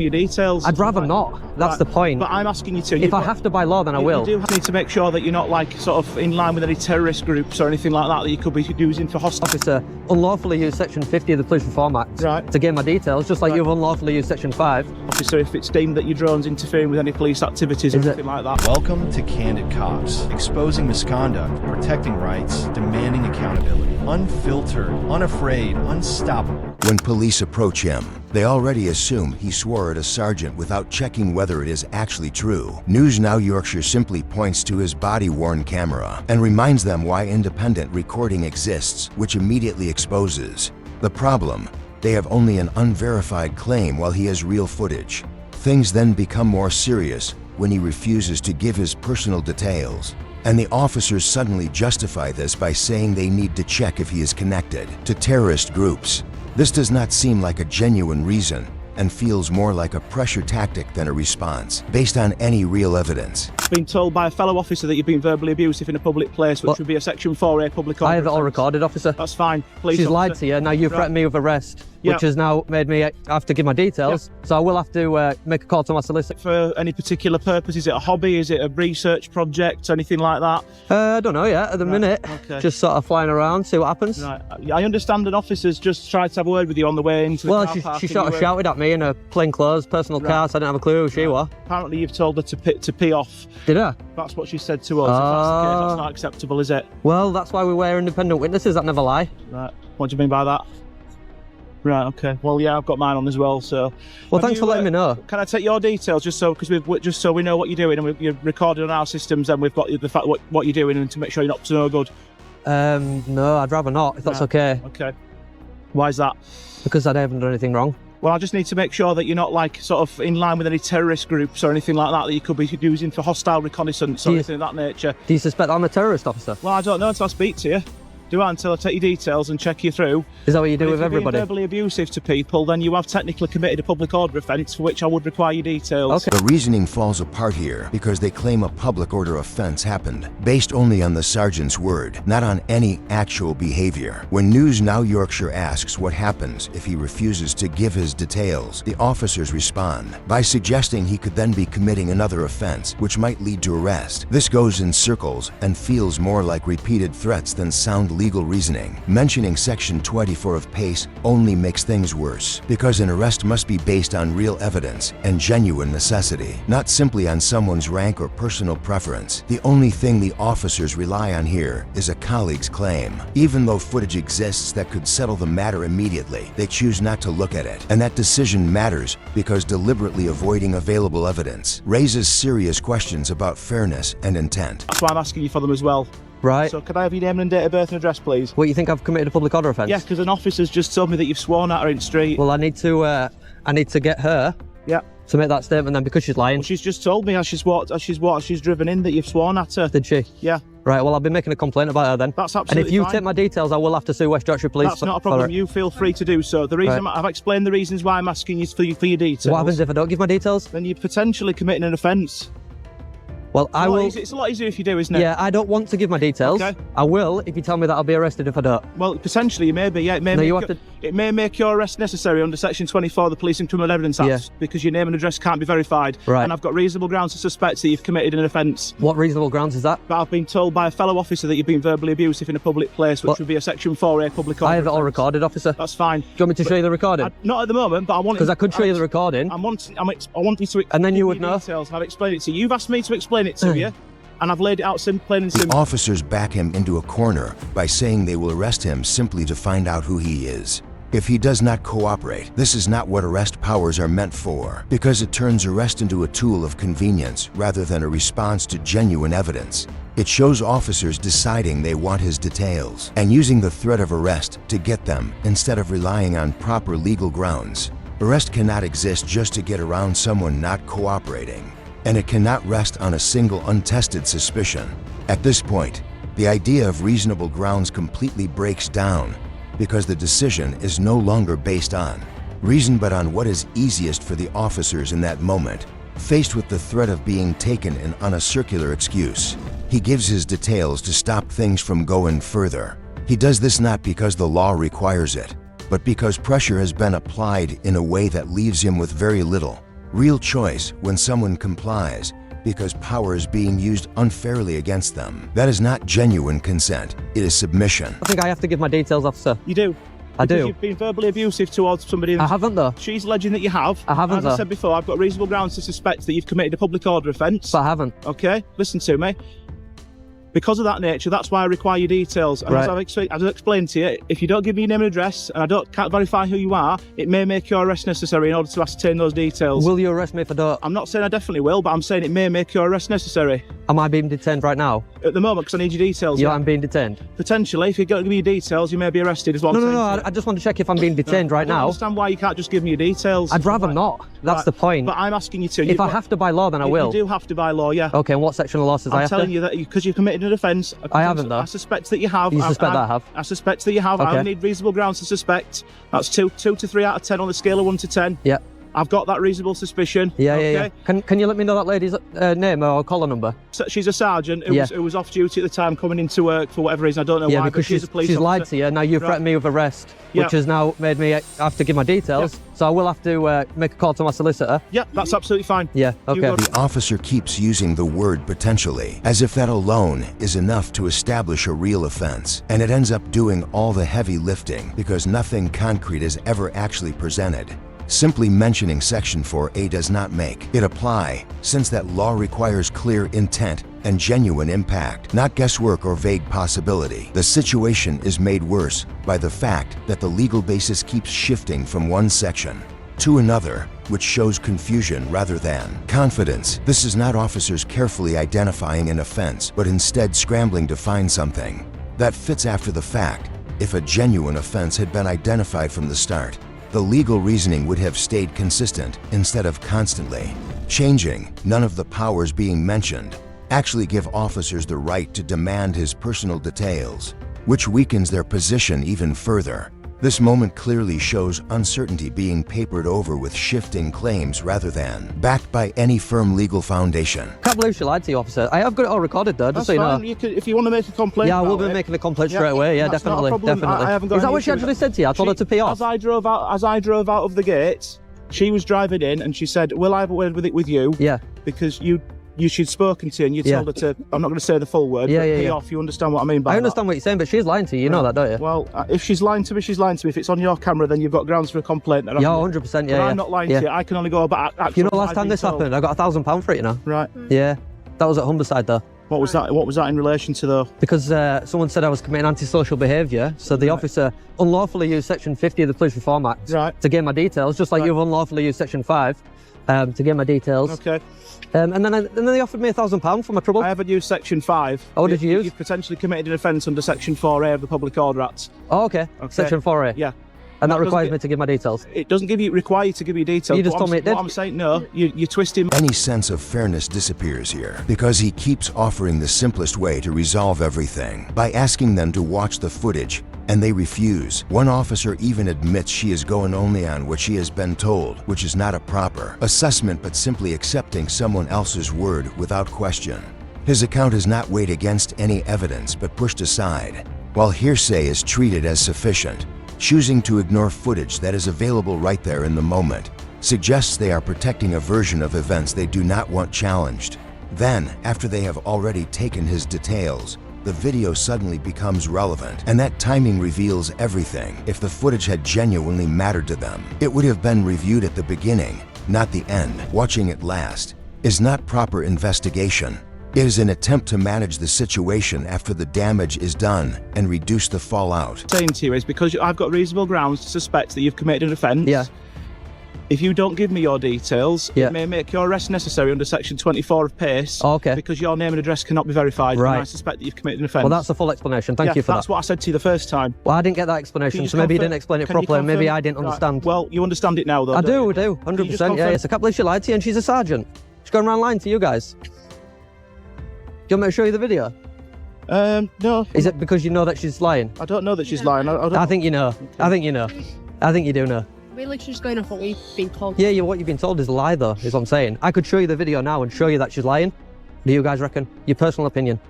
your details. I'd rather not. That's the point. But I'm asking you to. If I have to by law, then I will. You do need to make sure that you're not like sort of in line with any terrorist groups or anything like that that you could be using for hostile. Officer unlawfully used Section 50 of the Police Reform Act to gain my details, just like you've unlawfully used Section 5. Officer, if it's deemed that your drone's interfering with any police activities or anything like that. Welcome to Candid Cops, exposing misconduct, protecting rights, demanding accountability, unfiltered, unafraid, unstoppable. When police approach him, they already assume he swore at a sergeant without checking whether it is actually true. News Now Yorkshire simply points to his body-worn camera and reminds them why independent recording exists, which immediately exposes the problem. They have only an unverified claim while he has real footage. Things then become more serious when he refuses to give his personal details. And the officers suddenly justify this by saying they need to check if he is connected to terrorist groups. This does not seem like a genuine reason and feels more like a pressure tactic than a response, based on any real evidence. Been told by a fellow officer that you've been verbally abusive in a public place, which would be a Section 4A public order. I have it all recorded, officer. That's fine. Please. She's lied to you. Now you threatened me with arrest, which has now made me have to give my details. So I will have to make a call to my solicitor. For any particular purpose? Is it a hobby? Is it a research project? Anything like that? I don't know yet. At the minute, just sort of flying around, see what happens. Right. I understand that officers just tried to have a word with you on the way into the car park. She sort of shouted at me in a plain clothes, personal car, so I didn't have a clue who she was. Apparently you've told her to pee off. Did I? That's what she said to us. If that's the case, that's not acceptable, is it? Well, that's why we wear independent witnesses that never lie. Right. What do you mean by that? Right, okay. Well, yeah, I've got mine on as well, so... Well, thanks for letting me know. Can I take your details, just so we know what you're doing, and you're recorded on our systems, and we've got the fact what you're doing, and to make sure you're up to no good? No, I'd rather not, if that's okay. Okay. Why is that? Because I haven't done anything wrong. Well, I just need to make sure that you're not like sort of in line with any terrorist groups or anything like that that you could be using for hostile reconnaissance or anything of that nature. Do you suspect I'm a terrorist officer? Well, I don't know until I speak to you. Do I until I take your details and check you through. Is that what you do with everybody? If you're verbally abusive to people, then you have technically committed a public order offence for which I would require your details. Okay. The reasoning falls apart here because they claim a public order offence happened, based only on the sergeant's word, not on any actual behavior. When News Now Yorkshire asks what happens if he refuses to give his details, the officers respond by suggesting he could then be committing another offence, which might lead to arrest. This goes in circles and feels more like repeated threats than sound legal reasoning. Mentioning Section 24 of PACE only makes things worse, because an arrest must be based on real evidence and genuine necessity, not simply on someone's rank or personal preference. The only thing the officers rely on here is a colleague's claim. Even though footage exists that could settle the matter immediately, they choose not to look at it. And that decision matters because deliberately avoiding available evidence raises serious questions about fairness and intent. That's why I'm asking you for them as well. Right. So could I have your name and date of birth and address, please? What, you think I've committed a public order offence? Yeah, because an officer's just told me that you've sworn at her in the street. Well, I need to get her to make that statement then, because she's lying. Well, she's just told me as she's driven in that you've sworn at her. Did she? Yeah. Right, well, I'll be making a complaint about her then. That's absolutely fine. And if you fine. take my details, I will have to sue West Yorkshire Police. That's not a problem. You feel free to do so. The reason I've explained the reasons why I'm asking you for your details. What happens if I don't give my details? Then you're potentially committing an offence. Well, I will. It's a lot easier if you do, isn't it? Yeah, I don't want to give my details. Okay. I will if you tell me that I'll be arrested if I don't. Well, potentially you may be. Yeah, it may make your arrest necessary under Section 24 of the Police and Criminal Evidence Act because your name and address can't be verified. Right. And I've got reasonable grounds to suspect that you've committed an offence. What reasonable grounds is that? But I've been told by a fellow officer that you've been verbally abusive in a public place, which would be a Section 4A public order. I have it all recorded, officer. That's fine. Do you want me to show you the recording? Not at the moment, but I want. Because I could show you the recording. I want you to. And then you would know. Details. I've explained it to you. You've asked me to explain it to you. And I've laid it out plain and simple. The officers back him into a corner by saying they will arrest him simply to find out who he is. If he does not cooperate, this is not what arrest powers are meant for, because it turns arrest into a tool of convenience rather than a response to genuine evidence. It shows officers deciding they want his details and using the threat of arrest to get them instead of relying on proper legal grounds. Arrest cannot exist just to get around someone not cooperating. And it cannot rest on a single untested suspicion. At this point, the idea of reasonable grounds completely breaks down because the decision is no longer based on reason but on what is easiest for the officers in that moment. Faced with the threat of being taken in on a circular excuse, he gives his details to stop things from going further. He does this not because the law requires it, but because pressure has been applied in a way that leaves him with very little Real choice when someone complies because power is being used unfairly against them. That is not genuine consent, it is submission. I think I have to give my details, officer. You do. I do. You've been verbally abusive towards somebody. I haven't though. She's alleging that you have. I haven't As though. I said before, I've got reasonable grounds to suspect that you've committed a public order offence. But I haven't. Okay, listen to me. Because of that nature, that's why I require your details. And Right. as I've explained to you, if you don't give me your name and address, and can't verify who you are, it may make your arrest necessary in order to ascertain those details. Will you arrest me if I don't? I'm not saying I definitely will, but I'm saying it may make your arrest necessary. Am I being detained right now? At the moment, because I need your details. Yeah, I'm being detained. Potentially, if you don't give me your details, you may be arrested as well. No, I just want to check if I'm being detained right I don't now. understand why you can't just give me your details. I'd rather not. That's Right, the point. But I'm asking you to. If I have to by law, then I will. You do have to by law, yeah. Okay, and what section of law says I I'm have telling to? you that because you've committed an offence. I haven't, though. I suspect that you have. You suspect that I have? I suspect that you have. Okay. I only need reasonable grounds to suspect. That's 2 to 3 out of 10 on the scale of 1 to 10. Yeah. I've got that reasonable suspicion. Yeah, okay? yeah. Can you let me know that lady's name or collar number? So she's a sergeant who, Yeah. was off duty at the time, coming into work for whatever reason. I don't know Yeah, why. because but she's a police she's lied officer. to you. Now you Right. threatened me with arrest, Yeah. which has now made me have to give my details. So I will have to make a call to my solicitor. Yeah, that's absolutely fine. Yeah, okay. go- The officer keeps using the word potentially, as if that alone is enough to establish a real offense, and it ends up doing all the heavy lifting because nothing concrete is ever actually presented. Simply mentioning Section 4A does not make it apply, since that law requires clear intent and genuine impact, not guesswork or vague possibility. The situation is made worse by the fact that the legal basis keeps shifting from one section to another, which shows confusion rather than confidence. This is not officers carefully identifying an offense, but instead scrambling to find something that fits after the fact. If a genuine offense had been identified from the start, the legal reasoning would have stayed consistent instead of constantly changing. None of the powers being mentioned actually give officers the right to demand his personal details, which weakens their position even further. This moment clearly shows uncertainty being papered over with shifting claims rather than backed by any firm legal foundation. Can't believe she lied to you, officer. I have got it all recorded though, just That's so you know. fine. You could, if you want to make a complaint. Yeah, I will about be it, making a complaint straight away. Yeah, that's not a definitely, problem. definitely. I haven't got Is that any what she issue with actually said to you? I told her to pee off. As I drove out of the gate, she was driving in and she said, "Will I have a word with it with you?" Yeah. Because she'd spoken to you and you Yeah. told her to. I'm not going to say the full word. Yeah, but yeah, pee yeah. off. You understand what I mean by I that? understand what you're saying, but she's lying to you. You know that, don't you? Well, if she's lying to me, she's lying to me. If it's on your camera, then you've got grounds for a complaint. Yeah, 100%. Yeah, But yeah. I'm not lying yeah. to you. I can only go about. You know, last time this happened, I got £1,000 for it, you know. Right. Yeah, that was at Humberside though. What was that? What was that in relation to though? Because someone said I was committing antisocial behaviour, so the officer unlawfully used Section 50 of the Police Reform Act Right. to gain my details, just like Right. you've unlawfully used Section 5 to gain my details. Okay. And then they offered me £1,000 for my trouble. I haven't used Section 5. Oh, did you use? You've potentially committed an offence under Section 4A of the Public Order Act. Oh, okay. Okay. Section 4A. Yeah. And that That requires doesn't me to give my details. It doesn't require you to give you details. You just What told me it did. What I'm saying, no, you're twisting. Any sense of fairness disappears here because he keeps offering the simplest way to resolve everything by asking them to watch the footage, and they refuse. One officer even admits she is going only on what she has been told, which is not a proper assessment but simply accepting someone else's word without question. His account is not weighed against any evidence but pushed aside, while hearsay is treated as sufficient. Choosing to ignore footage that is available right there in the moment suggests they are protecting a version of events they do not want challenged. Then, after they have already taken his details, the video suddenly becomes relevant, and that timing reveals everything. If the footage had genuinely mattered to them, it would have been reviewed at the beginning, not the end. Watching it last is not proper investigation. It is an attempt to manage the situation after the damage is done and reduce the fallout. Saying to you is because I've got reasonable grounds to suspect that you've committed an offence. Yeah. If you don't give me your details, Yeah. it may make your arrest necessary under Section 24 of PACE. Oh, okay. Because your name and address cannot be verified. Right. And I suspect that you've committed an offence. Well, that's a full explanation. Thank you for that's that. what I said to you the first time. Well, I didn't get that Can explanation, you so maybe you confirm- didn't explain it can you properly, and maybe confirm- I didn't Right. understand. Well, you understand it now, though. I don't do, you? 100%. Yeah, yes. I can't believe she lied to you, and she's a sergeant. She's going around lying to you guys. Do you want me to show you the video? No. Is it because you know that she's lying? I don't know that she's lying. I don't I think you know. I think you know. I think you do know. We're literally just going off what we've been told. Yeah, what you've been told is a lie, though, is what I'm saying. I could show you the video now and show you that she's lying. Do you guys reckon? Your personal opinion?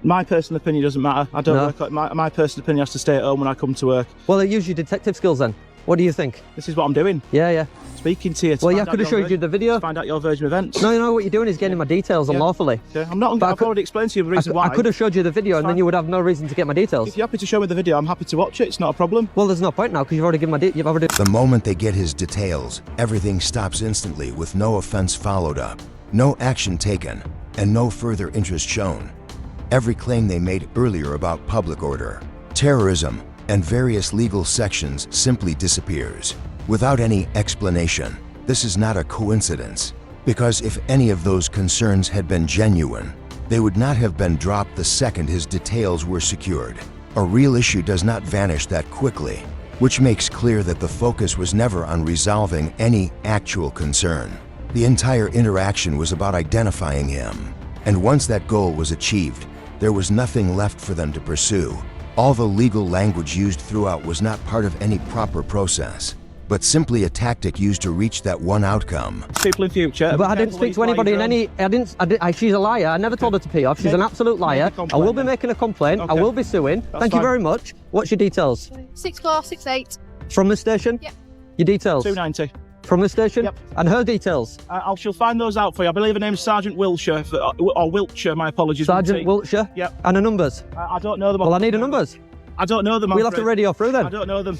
My personal opinion doesn't matter. I don't No. work. My personal opinion has to stay at home when I come to work. Well, use your detective skills then. What do you think? This is what I'm doing. Yeah. Speaking to you. Well, yeah, I could have showed you the video. Find out your version of events. No, what you're doing is getting my details unlawfully. Yeah, I'm not. I've already explained to you the reason why. I could have showed you the video and then you would have no reason to get my details. If you're happy to show me the video, I'm happy to watch it. It's not a problem. Well, there's no point now because you've already given my details. The moment they get his details, everything stops instantly with no offense followed up, no action taken, and no further interest shown. Every claim they made earlier about public order, terrorism, and various legal sections simply disappears without any explanation. This is not a coincidence, because if any of those concerns had been genuine, they would not have been dropped the second his details were secured. A real issue does not vanish that quickly, which makes clear that the focus was never on resolving any actual concern. The entire interaction was about identifying him, and once that goal was achieved, there was nothing left for them to pursue. All the legal language used throughout was not part of any proper process, but simply a tactic used to reach that one outcome. People in future. But I didn't speak to anybody in any. She's a liar. I never told her to pee off. She's an absolute liar. I will be making a complaint. I will be suing. Thank you very much. What's your details? 6468. From the station? Yep. Your details? 290. From the station? Yep. And her details? She'll find those out for you. I believe her name's Sergeant Wiltshire, or Wiltshire, my apologies. Sergeant Wiltshire? Yep. And her numbers? I don't know them. Well, I need her numbers. I don't know them. We'll have to radio through them. I don't know them.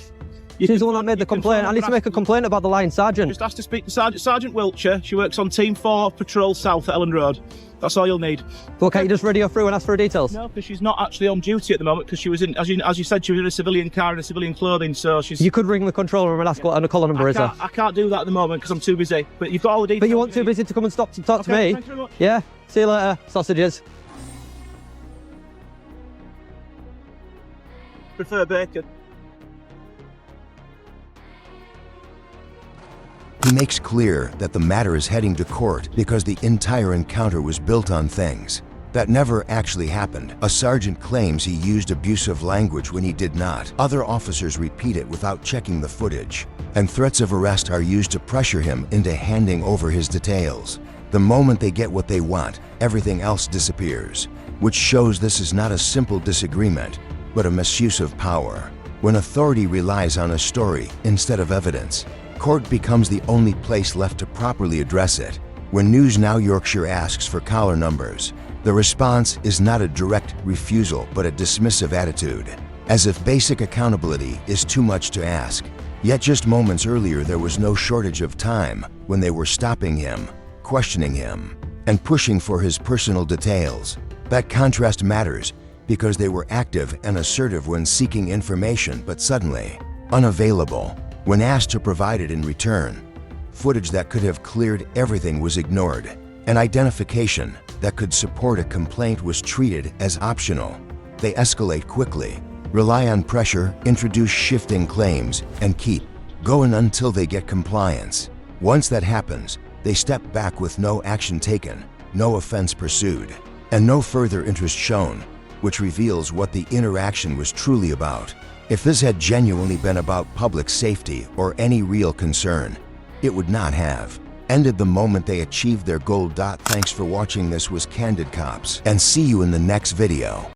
She's the one that made the complaint. I need to make a complaint about the lying sergeant. Just ask to speak to Sergeant Wiltshire. She works on Team 4 Patrol South at Ellen Road. That's all you'll need. Well, can't you just radio through and ask for her details? No, because she's not actually on duty at the moment because she was in, as you said, she was in a civilian car in a civilian clothing, so she's... You could ring the control room and ask what her call number is. I can't do that at the moment because I'm too busy, but you've got all the details. But you weren't too busy to come and stop to talk to me? Thanks very much. Yeah? See you later, sausages. Prefer bacon. He makes clear that the matter is heading to court because the entire encounter was built on things that never actually happened. A sergeant claims he used abusive language when he did not. Other officers repeat it without checking the footage, and threats of arrest are used to pressure him into handing over his details. The moment they get what they want, everything else disappears, which shows this is not a simple disagreement, but a misuse of power. When authority relies on a story instead of evidence, court becomes the only place left to properly address it. When News Now Yorkshire asks for collar numbers, the response is not a direct refusal but a dismissive attitude, as if basic accountability is too much to ask. Yet just moments earlier there was no shortage of time when they were stopping him, questioning him, and pushing for his personal details. That contrast matters because they were active and assertive when seeking information but suddenly unavailable when asked to provide it in return. Footage that could have cleared everything was ignored, and identification that could support a complaint was treated as optional. They escalate quickly, rely on pressure, introduce shifting claims, and keep going until they get compliance. Once that happens, they step back with no action taken, no offense pursued, and no further interest shown, which reveals what the interaction was truly about. If this had genuinely been about public safety or any real concern, it would not have ended the moment they achieved their goal. Thanks for watching. This was Candid Cops, and see you in the next video.